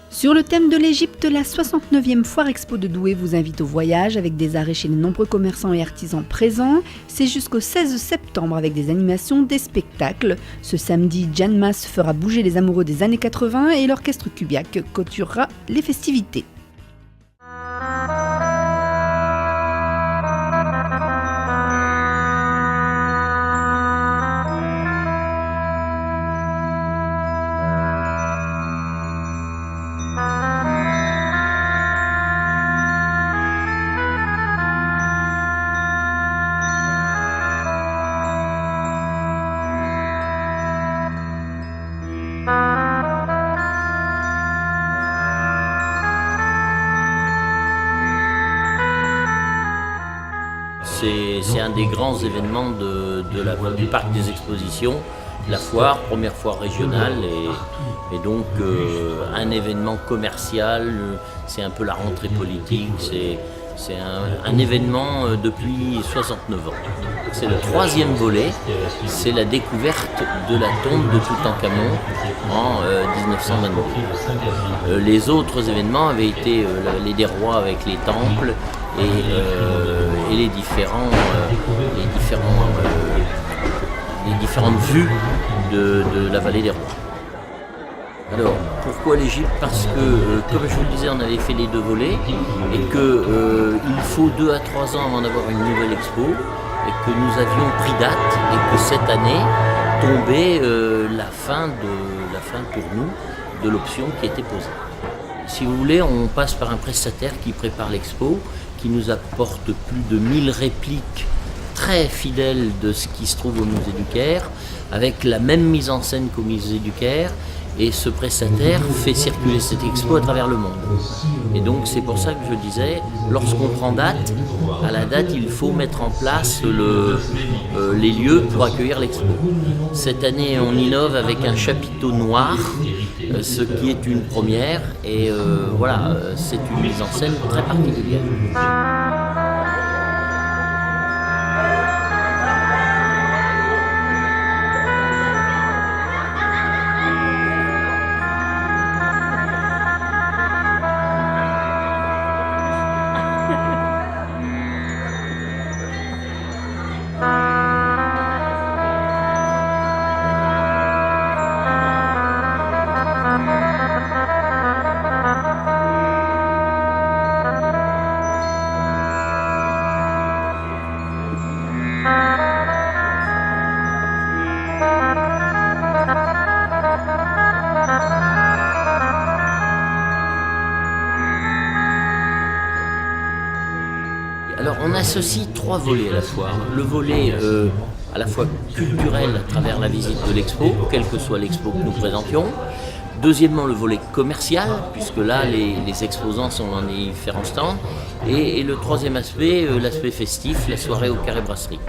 Sur le thème de l'Égypte, la 69e Foire Expo de Douai vous invite au voyage avec des arrêts chez les nombreux commerçants et artisans présents. C'est jusqu'au 16 septembre avec des animations, des spectacles. Ce samedi, Jan Mas fera bouger les amoureux des années 80 et l'orchestre Kubiak clôturera les festivités. C'est un des grands événements du parc des expositions, la foire, première foire régionale et donc un événement commercial, c'est un peu la rentrée politique, c'est un événement depuis 69 ans. C'est le 3e volet, c'est la découverte de la tombe de Toutankhamon en 1922. Les autres événements avaient été les des rois avec les temples et les différentes vues de la vallée des rois. Alors, pourquoi l'Égypte? Parce que, comme je vous le disais, on avait fait les 2 volets et qu'il faut 2 à 3 ans avant d'avoir une nouvelle expo et que nous avions pris date et que cette année tombait la fin pour nous de l'option qui était posée. Si vous voulez, on passe par un prestataire qui prépare l'expo, qui nous apporte plus de 1000 répliques très fidèles de ce qui se trouve au musée du Caire, avec la même mise en scène qu'au musée du Caire, et ce prestataire fait circuler cette expo à travers le monde. Et donc c'est pour ça que je disais, lorsqu'on prend date, à la date il faut mettre en place les lieux pour accueillir l'expo. Cette année on innove avec un chapiteau noir, ce qui est une première, et voilà, c'est une mise en scène très particulière. Alors on associe 3 volets à la foire. Le volet à la fois culturel à travers la visite de l'expo, quelle que soit l'expo que nous présentions. Deuxièmement, le volet commercial, puisque là les exposants sont dans les différents stands. Et le troisième aspect, l'aspect festif, la soirée au Carré Brasserie.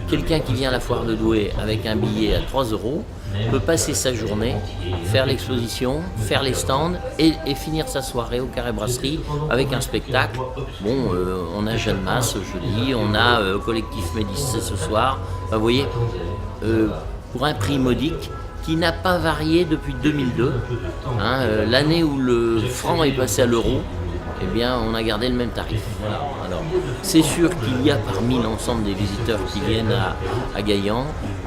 Quelqu'un qui vient à la foire de Douai avec un billet à 3 € peut passer sa journée, faire l'exposition, faire les stands et finir sa soirée au Carré Brasserie avec un spectacle. Bon, on a Jeanne Masse jeudi, on a Collectif Médicé ce soir. Enfin, vous voyez, pour un prix modique qui n'a pas varié depuis 2002. L'année où le franc est passé à l'euro, eh bien, on a gardé le même tarif. Voilà. Alors, c'est sûr qu'il y a parmi l'ensemble des visiteurs qui viennent à Gaillan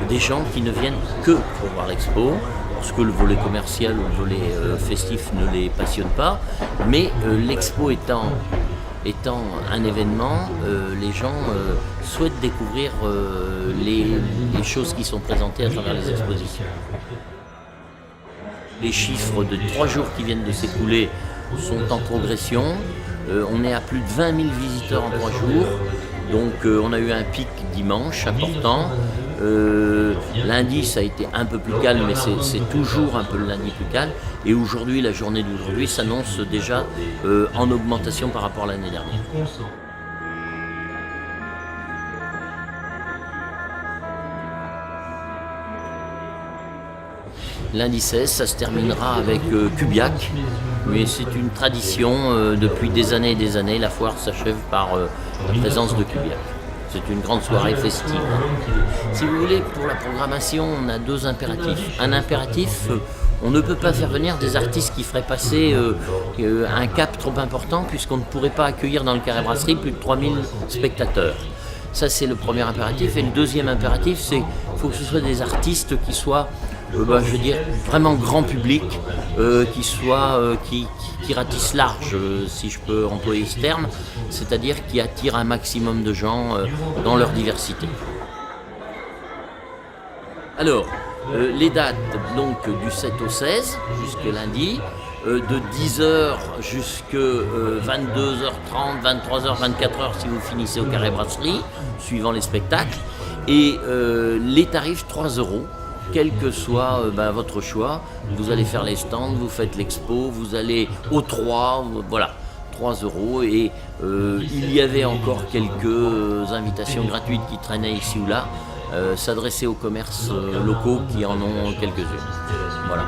des gens qui ne viennent que pour voir l'expo, parce que le volet commercial ou le volet festif ne les passionne pas, mais l'expo étant un événement, les gens souhaitent découvrir les choses qui sont présentées à travers les expositions. Les chiffres de 3 jours qui viennent de s'écouler sont en progression. On est à plus de 20 000 visiteurs en 3 jours. Donc on a eu un pic dimanche important. Lundi ça a été un peu plus calme, mais c'est toujours un peu le lundi plus calme. Et aujourd'hui, la journée d'aujourd'hui s'annonce déjà en augmentation par rapport à l'année dernière. Lundi 16, ça se terminera avec Kubiak, mais c'est une tradition depuis des années et des années. La foire s'achève par la présence de Kubiak. C'est une grande soirée festive. Si vous voulez, pour la programmation, on a 2 impératifs. Un impératif, on ne peut pas faire venir des artistes qui feraient passer un cap trop important, puisqu'on ne pourrait pas accueillir dans le Carré Brasserie plus de 3000 spectateurs. Ça, c'est le premier impératif. Et le deuxième impératif, c'est qu'il faut que ce soit des artistes qui soient, je veux dire, vraiment grand public, qui ratissent large, si je peux employer ce terme, c'est-à-dire qui attirent un maximum de gens dans leur diversité. Alors, les dates, donc du 7 au 16, jusque lundi, de 10h jusqu'à 22h30, 23h, 24h si vous finissez au Carré Brasserie, suivant les spectacles, et les tarifs 3 €, quel que soit votre choix. Vous allez faire les stands, vous faites l'expo, vous allez au 3, voilà, 3 €. Et il y avait encore quelques invitations gratuites qui traînaient ici ou là, s'adresser aux commerces locaux qui en ont quelques-unes. Voilà.